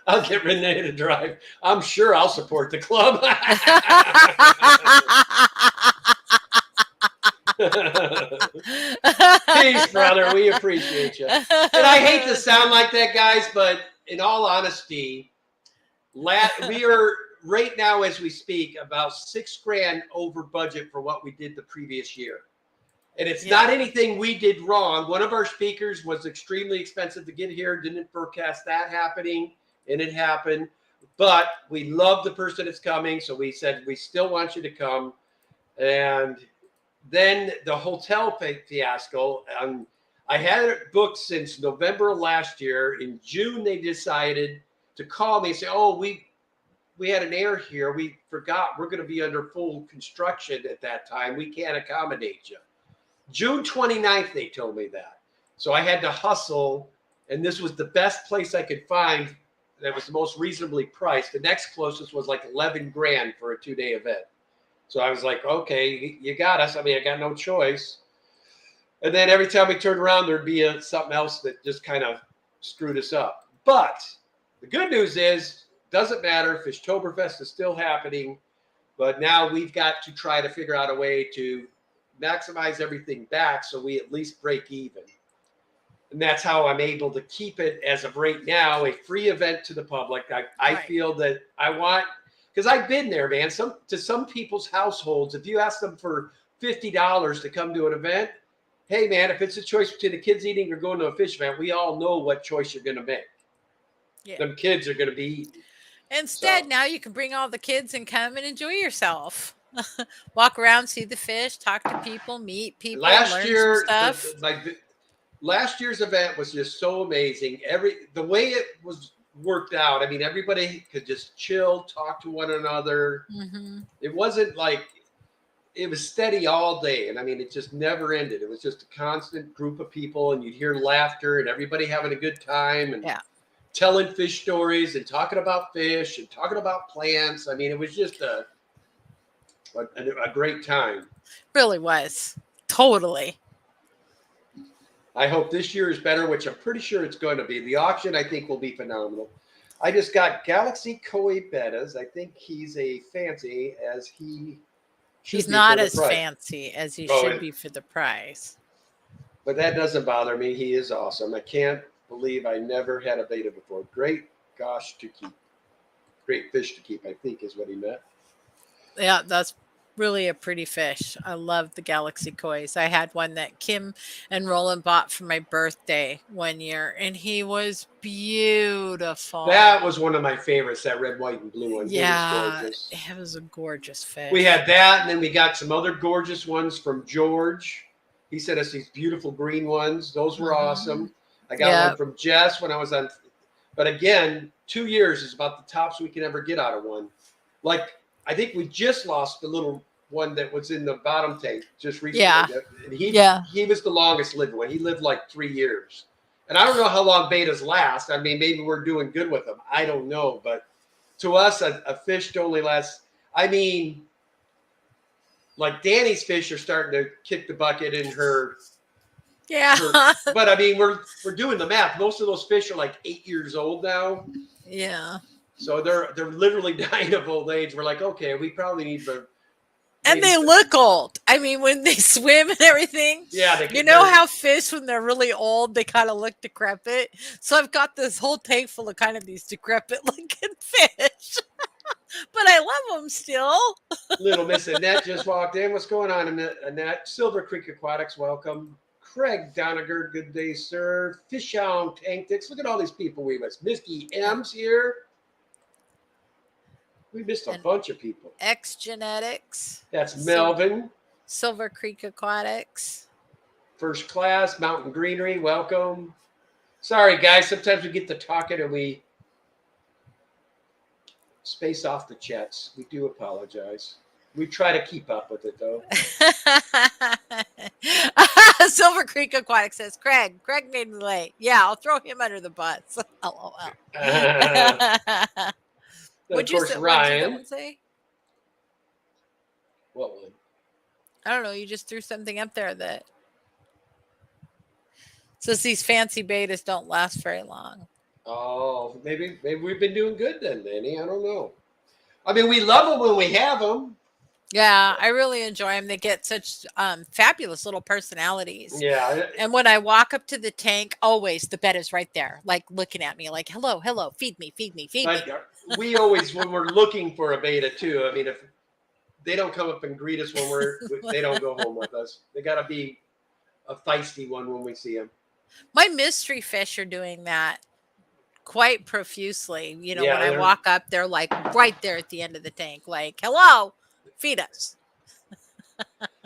I'll get Renee to drive. I'm sure I'll support the club. Peace, brother. We appreciate you. And I hate to sound like that, guys, but in all honesty, we are right now, as we speak, about $6,000 over budget for what we did the previous year. And it's not anything we did wrong. One of our speakers was extremely expensive to get here. Didn't forecast that happening, and it happened. But we love the person that's coming, so we said we still want you to come. And then the hotel fiasco. I had it booked since November of last year. In June, they decided to call me and say, "Oh, we had an error here. We forgot we're going to be under full construction at that time. We can't accommodate you." June 29th, they told me that. So I had to hustle, and this was the best place I could find that was the most reasonably priced. The next closest was like $11,000 for a 2-day event. So I was like, okay, you got us. I mean, I got no choice. And then every time we turned around, there'd be something else that just kind of screwed us up. But the good news is, doesn't matter. Fishtoberfest is still happening. But now we've got to try to figure out a way to maximize everything back so we at least break even. And that's how I'm able to keep it, as of right now, a free event to the public. I feel that I want, because I've been there, man. To some people's households, if you ask them for $50 to come to an event, hey, man, if it's a choice between the kids eating or going to a fish event, we all know what choice you're going to make. Yeah. Them kids are going to be eating. Instead, now you can bring all the kids and come and enjoy yourself. Walk around, see the fish, talk to people, meet people, learn some stuff. Last year's event was just so amazing. The way it was worked out, I mean, everybody could just chill, talk to one another. Mm-hmm. It wasn't like, it was steady all day. And I mean, it just never ended. It was just a constant group of people, and you'd hear laughter and everybody having a good time and telling fish stories and talking about fish and talking about plants. I mean, it was just a great time. Really was. Totally. I hope this year is better, which I'm pretty sure it's going to be. The auction, I think, will be phenomenal. I just got Galaxy Koi Bettas. I think he's a fancy as he should He's be not for the as price. fancy as he should be for the price. But that doesn't bother me. He is awesome. I can't believe I never had a beta before. Great gosh to keep. Great fish to keep, I think, is what he meant. Yeah, that's Really a pretty fish. I love the galaxy koi's. I had one that Kim and Roland bought for my birthday one year, and he was That beautiful. was one of my favorites, that red, white, and blue one. It was Yeah, gorgeous. it was a gorgeous We fish. had that, and then we got some other gorgeous ones from George. He sent us these beautiful green ones. Those were Hmm. awesome. I got one Yeah, from Jess when I was on, but again, 2 years is about the tops we can ever get out of one. Like, I think we just lost the little one that was in the bottom tank just recently. yeah, And yeah. he was the longest lived one. He lived like 3 years. And I don't know how long betas last. I mean, maybe we're doing good with them. I don't know. But to us, a fish only lasts, I mean, like Danny's fish are starting to kick the bucket in Yeah. her. But I mean, we're doing the math. Most of those fish are like 8 years old now. Yeah. So they're literally dying of old age. We're like, okay, we probably need to And maybe they look old. I mean, when they swim and everything, yeah, you know they're how fish, when they're really old, they kind of look decrepit. So I've got this whole tank full of kind of these decrepit looking fish, but I love them still. little Miss Annette just walked in. What's going on, Annette? Silver Creek Aquatics, welcome. Craig Doniger, good day, sir. Fish on Tank Dicks. Look at all these people we missed. Misty M's here. We missed a And bunch of people. X Genetics, That's Melvin. Silver Creek Aquatics. First class, Mountain Greenery, welcome. Sorry, guys. Sometimes we get to talking and we space off the chats. We do apologize. We try to keep up with it, though. Silver Creek Aquatics says, Craig made me late. Yeah, I'll throw him under the bus. LOL. Of course, What'd you that Ryan. one say? What one? I don't know. You just threw something up there that says these fancy betas don't last very long. Oh, maybe we've been doing good then, Danny. I don't know. I mean, we love them when we have them. Yeah, I really enjoy them. They get such fabulous little personalities. Yeah, And when I walk up to the tank, always the bed is right there, like looking at me, like, hello, hello, feed me, feed me, feed me. but we always, when we're looking for a beta too. I mean, if they don't come up and greet us when they don't go home with us. They got to be a feisty one when we see them. My mystery fish are doing that quite profusely. You know, when Yeah, I walk up, they're like right there at the end of the tank, like, hello, feed us.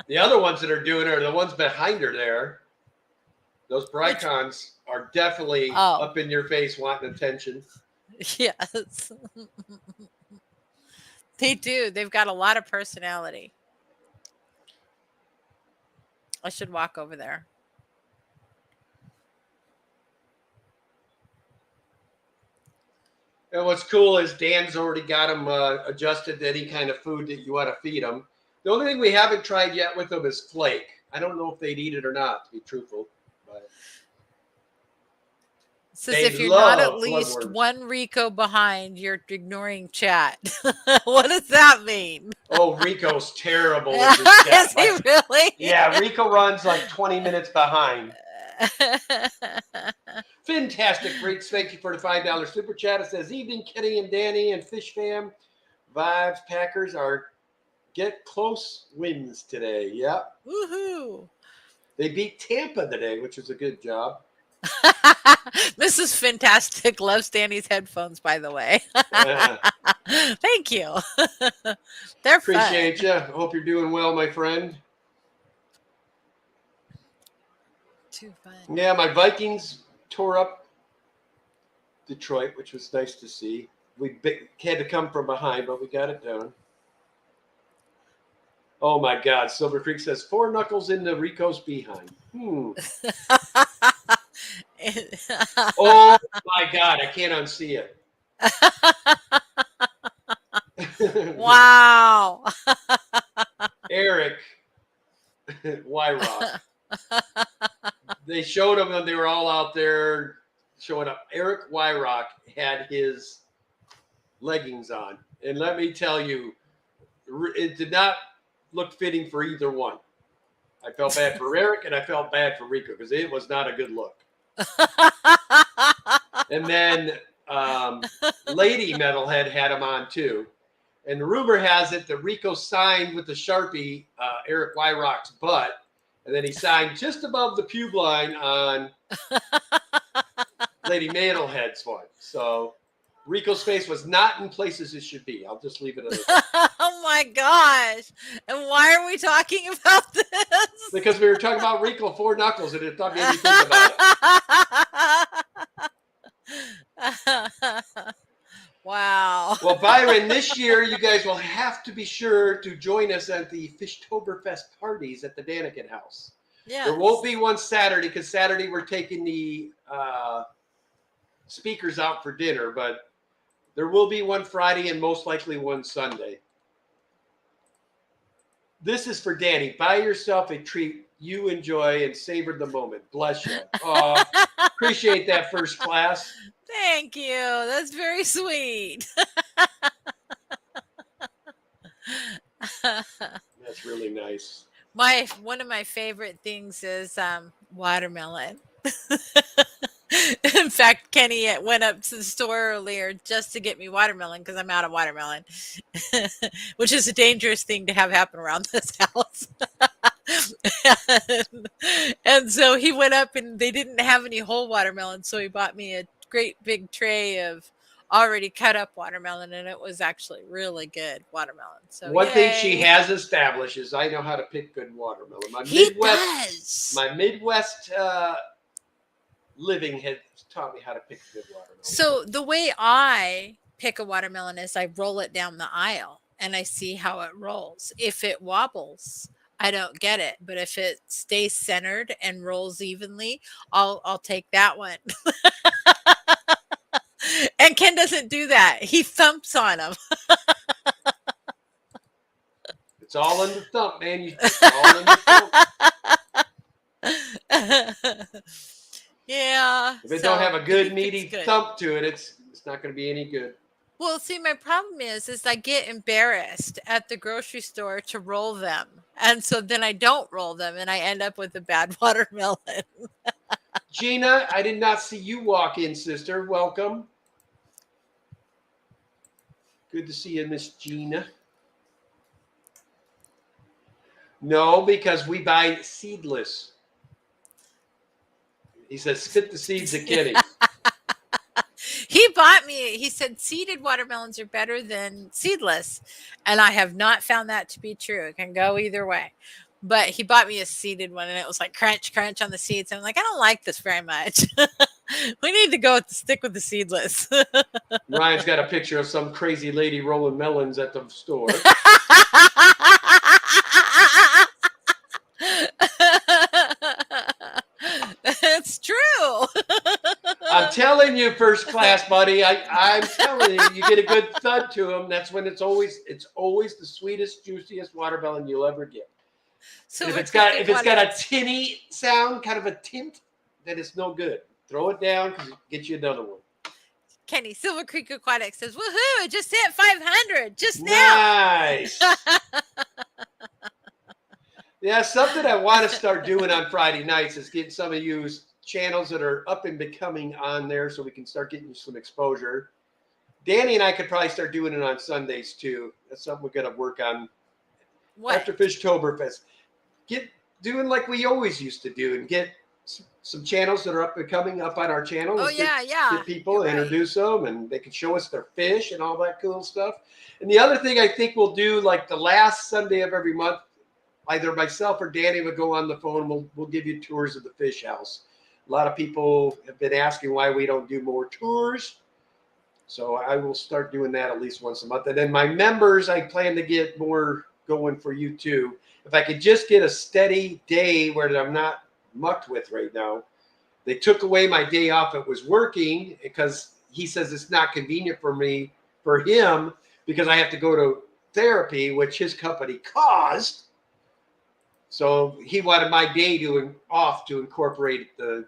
the other ones that are doing it are the ones behind her there. Those Brycons are definitely up in your face wanting attention. Yes. They do. They've got a lot of personality. I should walk over there. And what's cool is Dan's already got them adjusted to any kind of food that you want to feed them. The only thing we haven't tried yet with them is flake. I don't know if they'd eat it or not, to be truthful. But Says if you're not at least one Rico behind, you're ignoring chat. What does that mean? Oh, Rico's terrible with his chat. Is he really? Yeah, Rico runs like 20 minutes behind. Fantastic, great. Thank you for the $5 super chat. It says, evening, Kenny and Danny and Fish Fam. Vibes Packers are get close wins today. Yep. Woohoo. They beat Tampa today, which is a good job. Mrs. Fantastic loves Danny's headphones, by the way. Thank you. They're Appreciate fun. you. Hope you're doing well, my friend. Too fun. Yeah, my Vikings tore up Detroit, which was nice to see. We had to come from behind, but we got it done. Oh my God! Silver Creek says 4 knuckles into Rico's behind. Oh my God! I can't unsee it. Wow. Eric Wyrock. They showed them when they were all out there showing up. Eric Wyrock had his leggings on, and let me tell you, it did not look fitting for either one. I felt bad for Eric, and I felt bad for Rico because it was not a good look. And then Lady Metalhead had him on too. And the rumor has it that Rico signed with the Sharpie Eric Wyrock's butt, and then he signed just above the pube line on Lady Mandelhead's one. So Rico's face was not in places it should be. I'll just leave it at that. Oh my gosh. And why are we talking about this? Because we were talking about Rico Four Knuckles, and it made me think about it. Wow. Well, Byron, this year you guys will have to be sure to join us at the Fishtoberfest parties at the Daniken House. Yes. There won't be one Saturday because Saturday we're taking the speakers out for dinner, but there will be one Friday and most likely one Sunday. This is for Danny. Buy yourself a treat you enjoy and savor the moment. Bless you. Appreciate that, First Class. Thank you. That's very sweet. That's really nice. One of my favorite things is watermelon. In fact, Kenny went up to the store earlier just to get me watermelon because I'm out of watermelon, which is a dangerous thing to have happen around this house. and so he went up and they didn't have any whole watermelon, so he bought me a great big tray of already cut up watermelon, and it was actually really good watermelon. So one thing she has established is I know how to pick good watermelon. My Midwest living has taught me how to pick good watermelon. So the way I pick a watermelon is I roll it down the aisle and I see how it rolls. If it wobbles, I don't get it. But if it stays centered and rolls evenly, I'll take that one. And Ken doesn't do that. He thumps on them. It's all in the thump, man. It's all in the thump. Yeah. If it don't have a good meaty thump to it, it's not going to be any good. Well, see, my problem is I get embarrassed at the grocery store to roll them. And so then I don't roll them and I end up with a bad watermelon. Gina, I did not see you walk in, sister. Welcome. Good to see you, Miss Gina. No, because we buy seedless. He says, spit the seeds at Kenny. He bought me, he said seeded watermelons are better than seedless. And I have not found that to be true. It can go either way. But he bought me a seeded one and it was like crunch, crunch on the seeds. And I'm like, I don't like this very much. We need to stick with the seedless. Ryan's got a picture of some crazy lady rolling melons at the store. It's true. I'm telling you, First Class, buddy. I'm telling you, you get a good thud to them. That's when it's always the sweetest, juiciest watermelon you'll ever get. So if it's got a tinny sound, kind of a tint, then it's no good. Throw it down because it gets you another one. Kenny, Silver Creek Aquatic says, woohoo, I just hit 500 just now. Nice. Yeah, something I want to start doing on Friday nights is getting some of you channels that are up and becoming on there so we can start getting you some exposure. Danny and I could probably start doing it on Sundays too. That's something we're going to work on after Fishtoberfest. Get doing like we always used to do and get some channels that are up and coming up on our channel. Oh, Get people, introduce them, and they can show us their fish and all that cool stuff. And the other thing I think we'll do, like the last Sunday of every month, either myself or Danny would go on the phone. We'll give you tours of the fish house. A lot of people have been asking why we don't do more tours. So I will start doing that at least once a month. And then my members, I plan to get more going for you too. If I could just get a steady day where I'm not mucked with right now. They took away my day off. It was working because he says it's not convenient for him, because I have to go to therapy, which his company caused. So he wanted my day off to incorporate the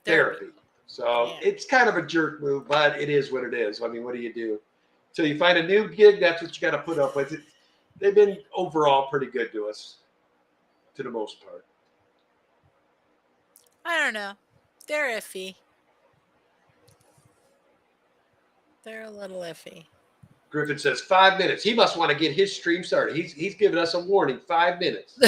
therapy. So it's kind of a jerk move, but it is what it is. I mean, what do you do? Until you find a new gig, that's what you got to put up with. They've been overall pretty good to us, to the most part. I don't know. They're iffy. They're a little iffy. Griffin says 5 minutes. He must want to get his stream started. He's giving us a warning. 5 minutes.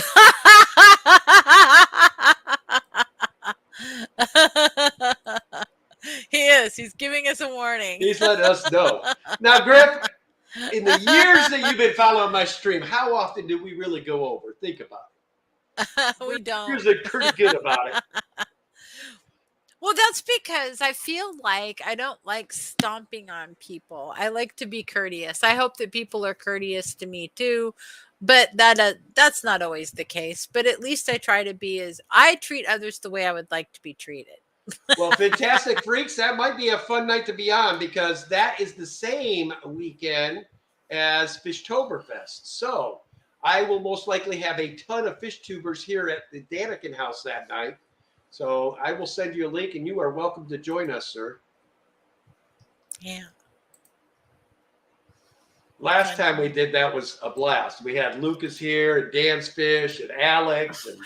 He is. He's giving us a warning. He's letting us know. Now, Griff, in the years that you've been following my stream, how often do we really go over? Think about it. We don't. We're usually pretty good about it. Well, that's because I feel like I don't like stomping on people. I like to be courteous. I hope that people are courteous to me too, but that's not always the case. But at least I try to be as I treat others the way I would like to be treated. Well, Fantastic Freaks, that might be a fun night to be on because that is the same weekend as Fishtoberfest. So I will most likely have a ton of fish tubers here at the Daniken house that night. So I will send you a link and you are welcome to join us, sir. Yeah. Last time we did that was a blast. We had Lucas here and Dan's Fish and Alex and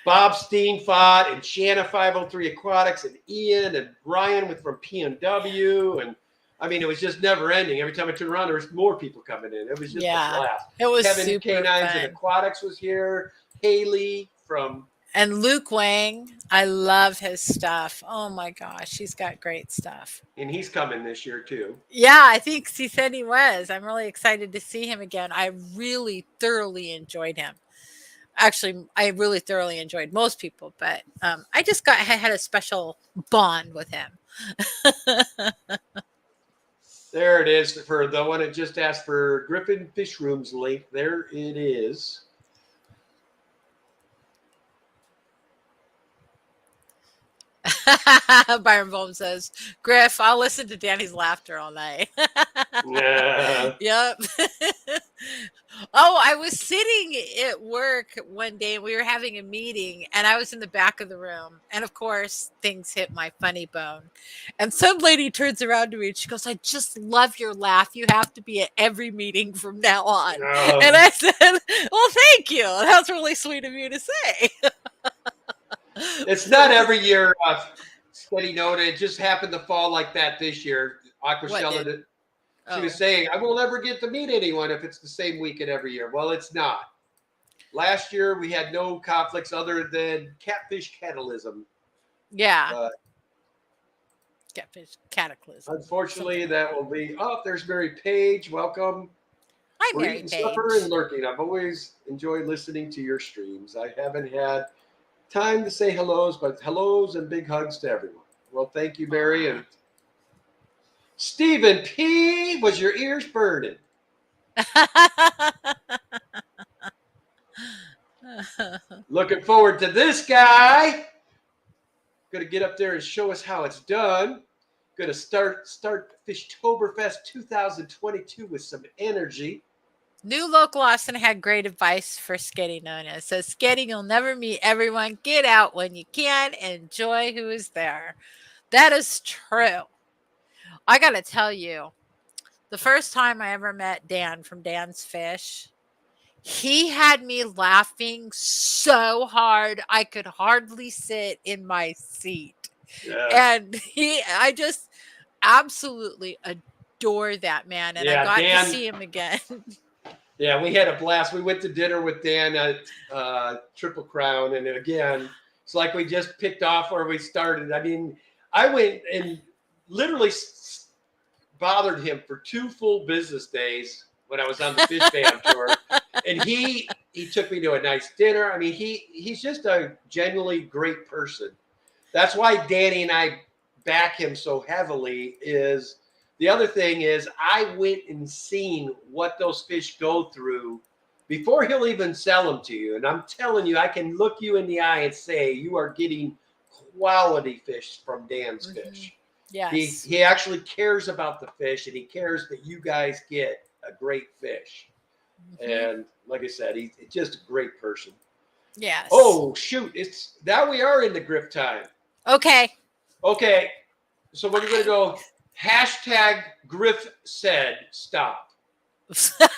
Bob Steenfott and Shanna 503 Aquatics and Ian and Brian from PNW. And I mean, it was just never ending. Every time I turned around, there was more people coming in. It was just a blast. It was Kevin super Canines fun. and Aquatics was here. Haley from... And Luke Wang, I love his stuff. Oh my gosh, he's got great stuff. And he's coming this year too. Yeah, I think he said he was. I'm really excited to see him again. I really thoroughly enjoyed him. Actually, I really thoroughly enjoyed most people, but I had a special bond with him. There it is for the one that just asked for Griffin Fish Room's link. There it is. Byron Bohm says, Griff, I'll listen to Danny's laughter all night. Yeah. Yep. Oh, I was sitting at work one day and we were having a meeting and I was in the back of the room. And of course, things hit my funny bone. And some lady turns around to me and she goes, I just love your laugh. You have to be at every meeting from now on. And I said, well, thank you. That's really sweet of you to say. It's not every year, steady note. It just happened to fall like that this year. Aquashella did. She was saying, I will never get to meet anyone if it's the same weekend every year. Well, it's not. Last year, we had no conflicts other than catfish catalysm. Yeah. Catfish cataclysm. Unfortunately, that will be... Oh, there's Mary Page. Welcome. Hi, We're Mary eating Page. supper and lurking. I've always enjoyed listening to your streams. I haven't had time to say hellos, but hellos and big hugs to everyone. Well, thank you, Mary. And Stephen P., was your ears burning? Looking forward to this guy. Going to get up there and show us how it's done. Going to start Fishtoberfest 2022 with some energy. New Local Austin had great advice for Sketty Nona. It says, Sketty, you'll never meet everyone. Get out when you can. Enjoy who is there. That is true. I got to tell you, the first time I ever met Dan from Dan's Fish, he had me laughing so hard I could hardly sit in my seat. Yeah. And I just absolutely adore that man. And I got to see him again. Yeah, we had a blast. We went to dinner with Dan at Triple Crown. And again, it's like we just picked off where we started. I mean, I went and literally bothered him for 2 full business days when I was on the Fish Fam tour. And he took me to a nice dinner. I mean, he's just a genuinely great person. That's why Danny and I back him so heavily. Is the other thing is I went and seen what those fish go through before he'll even sell them to you. And I'm telling you, I can look you in the eye and say you are getting quality fish from Dan's Fish. Yes. He actually cares about the fish, and he cares that you guys get a great fish. And like I said, he's just a great person. Yes. Oh, shoot. It's now we are in the grip time. Okay. So we're going to go #Griff said stop. That's the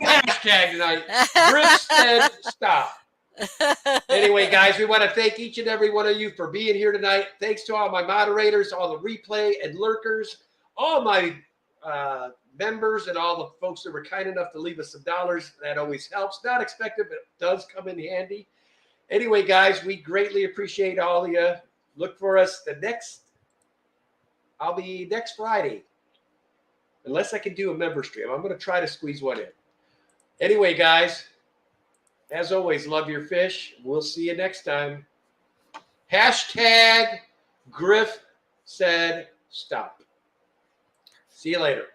hashtag tonight. Griff said stop. Anyway, guys, we want to thank each and every one of you for being here tonight. Thanks to all my moderators, all the replay and lurkers, all my members, and all the folks that were kind enough to leave us some dollars. That always helps. Not expected, but it does come in handy. Anyway, guys, we greatly appreciate all of you. Look for us I'll be next Friday. Unless I can do a member stream. I'm going to try to squeeze one in. Anyway, guys, as always, love your fish. We'll see you next time. # Griff said stop. See you later.